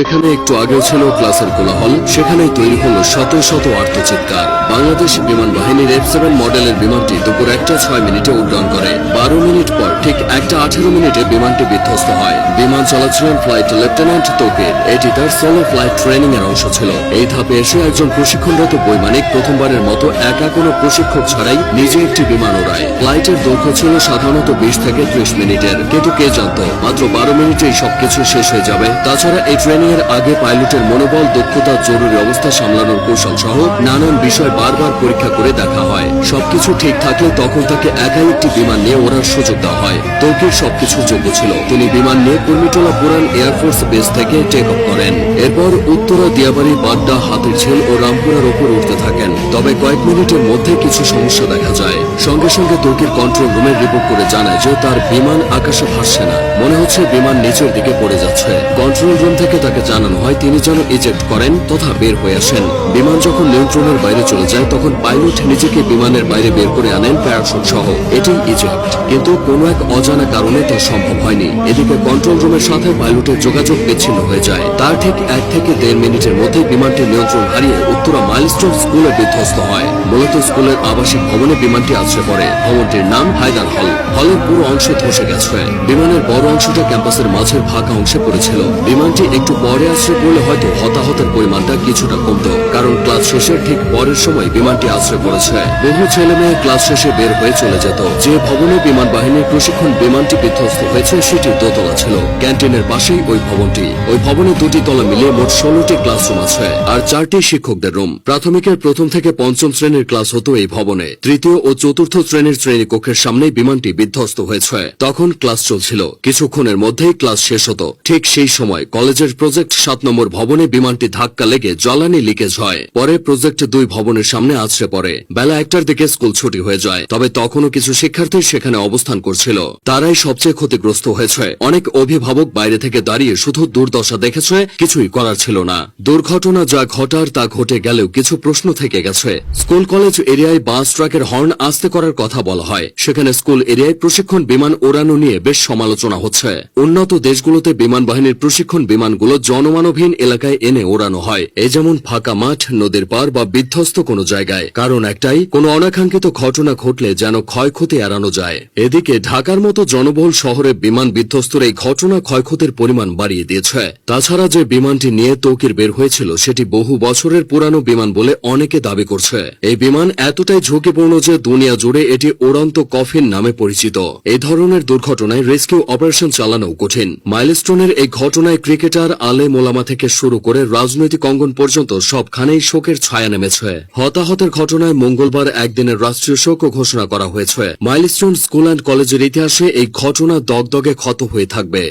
এখানে একটু আগেও ছিল ক্লাসের কোলাহল, সেখানেই তৈরি হলো শত শত আর্তচিৎকার। বাংলাদেশ বিমান বাহিনীর F7 মডেলের বিমানটি দুপুর 1:06 উড্ডয়ন করে। 12 মিনিট পর ঠিক 1:18 বিমানটি বিধ্বস্ত হয়। বিমান চালাচ্ছিলেন ফ্লাইট লেফটেন্যান্ট তৌকির। এটি তার সোলো ফ্লাইট ট্রেনিং এর অংশ ছিল। এই ধাপে এসে একজন প্রশিক্ষণরত বৈমানিক প্রথমবারের মতো একা কোনো প্রশিক্ষক ছাড়াই নিজে একটি বিমান ওড়ায়। ফ্লাইটের দৈর্ঘ্য ছিল সাধারণত 20 থেকে 30 মিনিটের, কিন্তু কে জানতো মাত্র 12 মিনিটেই সবকিছু শেষ হয়ে যাবে। তাছাড়া এই ট্রেনিং এর আগে পাইলটের মনোবল, দক্ষতা, জরুরি অবস্থা সামলানোর কৌশল সহ নানান বিষয় বারবার পরীক্ষা করে দেখা হয়। সবকিছু ঠিক থাকলে তখন তাকে একাই একটি বিমান নিয়ে ওড়ার সুযোগ দেওয়া হয়। তৌকির সবকিছুর যোগ্য ছিল। তিনি বিমান নিয়ে কুর্মিটোলা পুরান এয়ারফোর্স বেস থেকে টেক অফ করেন। এরপর উত্তরা, দিয়াবাড়ি, বাড্ডা, হাতিরঝিল ও রামপুরার ওপর উঠতে থাকেন। তবে কয়েক মিনিটের মধ্যে কিছু সমস্যা দেখা যায়। সঙ্গে সঙ্গে তৌকির কন্ট্রোল রুমে রিপোর্ট করে জানায় যে তার বিমান আকাশে ভাসছে না, মনে হচ্ছে বিমান নিচের দিকে পড়ে যাচ্ছে। কন্ট্রোল রুম থেকে তাকে জানানো হয় তিনি যেন ইজেক্ট করেন তথা বের হয়ে আসেন। বিমান যখন নিয়ন্ত্রণের বাইরে চলে যায় তখন পাইলট নিজেকে বিমানের বাইরে বের করে আনেন প্যারাশুট সহ। এটি ইজেক্ট, কিন্তু কোনো এক অজানা কারণে তা সম্ভব হয়নি। এদিকে কন্ট্রোল রুমের সাথে পাইলটের যোগাযোগ বিচ্ছিন্ন হয়ে যায়। তার ঠিক 1 থেকে 1.5 মিনিটের মধ্যে বিমানটি নিয়ন্ত্রণ হারিয়ে উত্তরা মাইলস্টোন স্কুলে বিধ্বস্ত হয়। মূলত স্কুলের আবাসিক ভবনে বিমানটি আছড়ে পড়ে। ভবনটির নাম হায়দার হল। হলের পুরো অংশ ধসে গেছে। বিমানের বড় অংশটা ক্যাম্পাসের মাঝের ফাঁকা অংশে পড়েছিল। বিমানটি একটু পরে আছড়ে পড়লে হয়তো হতাহতের পরিমাণটা কিছুটা কমতো, কারণ ক্লাস শেষের ঠিক পরের সময় বিমানটি আছড়ে পড়েছে। বহু ছেলে মেয়ে ক্লাস শেষে বের হয়ে চলে যেত। যে ভবনে বিমান বাহিনীর প্রশিক্ষণ বিমানটি বিধ্বস্ত হয়েছে সেটি দোতলা ছিল। ক্যান্টিনের পাশেই ওই ভবনটি। ওই ভবনে 2টি তলা মিলিয়ে মোট 16টি ক্লাসরুম আছে আর 4টি শিক্ষকদের রুম। প্রাথমিকের 1ম থেকে 5ম শ্রেণীর ক্লাস হতো এই ভবনে। 3য় ও 4র্থ শ্রেণীর শ্রেণীকক্ষের সামনেই বিমানটি বিধ্বস্ত হয়েছে। তখন ক্লাস চলছিল। কিছুক্ষণের মধ্যেই ক্লাস শেষ হতো। ঠিক সেই সময় কলেজের প্রজেক্ট 7 নম্বর ভবনে বিমানটি ধাক্কা লেগে জ্বালানি লিকেজ হয়। পরে প্রজেক্ট 2 ভবনের সামনে আছড়ে পড়ে। বেলা 1টার দিকে স্কুল ছুটি হয়ে যায়। তবে তখনও কিছু শিক্ষার্থী সেখানে অবস্থান করছিল। তারাই সবচেয়ে ক্ষতিগ্রস্ত হয়েছে। অনেক অভিভাবক বাইরে থেকে দাঁড়িয়ে শুধু দুর্দশা দেখেছে, কিছুই করার ছিল না। দুর্ঘটনা যা ঘটার তা ঘটে গেলেও কিছু প্রশ্ন থেকে গেছে। স্কুল কলেজ এরিয়ায় বাস ট্রাকের হর্ন আস্তে করার কথা বলা হয়। সেখানে স্কুল এরিয়ায় প্রশিক্ষণ বিমান ওড়ানো নিয়ে বেশ সমালোচনা হচ্ছে। উন্নত দেশগুলোতে বিমান বাহিনীর প্রশিক্ষণ বিমানগুলো জনমানবহীন এলাকায় এনে ওড়ানো হয়, এই যেমন ফাঁকা মাঠ, নদীর পার বা বিধ্বস্ত কোনো জায়গায়। কারণ একটাই, কোনো অনাকাঙ্ক্ষিত ঘটনা ঘটলে যেন ক্ষয়ক্ষতি এড়ানো যায়। এদিকে ঢাকার মতো জনবহুল শহরে বিমান বিধ্বস্তের এই ঘটনা ক্ষয়ক্ষতির পরিমাণ বাড়িয়ে দিয়েছে। তাছাড়া যে বিমানটি নিয়ে তৌকির বের হয়েছিল সেটি বহু বছরের পুরানো বিমান বলে অনেকে দাবি করছে। এই বিমান এতটাই ঝুঁকিপূর্ণ যে দুনিয়া জুড়ে এটি উড়ন্ত কফিন নামে পরিচিত। এই ধরনের দুর্ঘটনায় রেস্কিউ অপারেশন চালানো কঠিন। মাইলস্টোনের এই ঘটনায় ক্রিকেটার, আলেম ওলামা থেকে শুরু করে রাজনৈতিক অঙ্গন পর্যন্ত সবখানেই শোকের ছায়া নেমেছে। হতাহতের ঘটনায় মঙ্গলবার একদিনের রাষ্ট্রীয় শোক ঘোষণা করা হয়েছে। মাইলস্টোন স্কুল অ্যান্ড কলেজের ইতিহাসে এই ঘটনা দগদগে ক্ষত হয়ে থাকবে।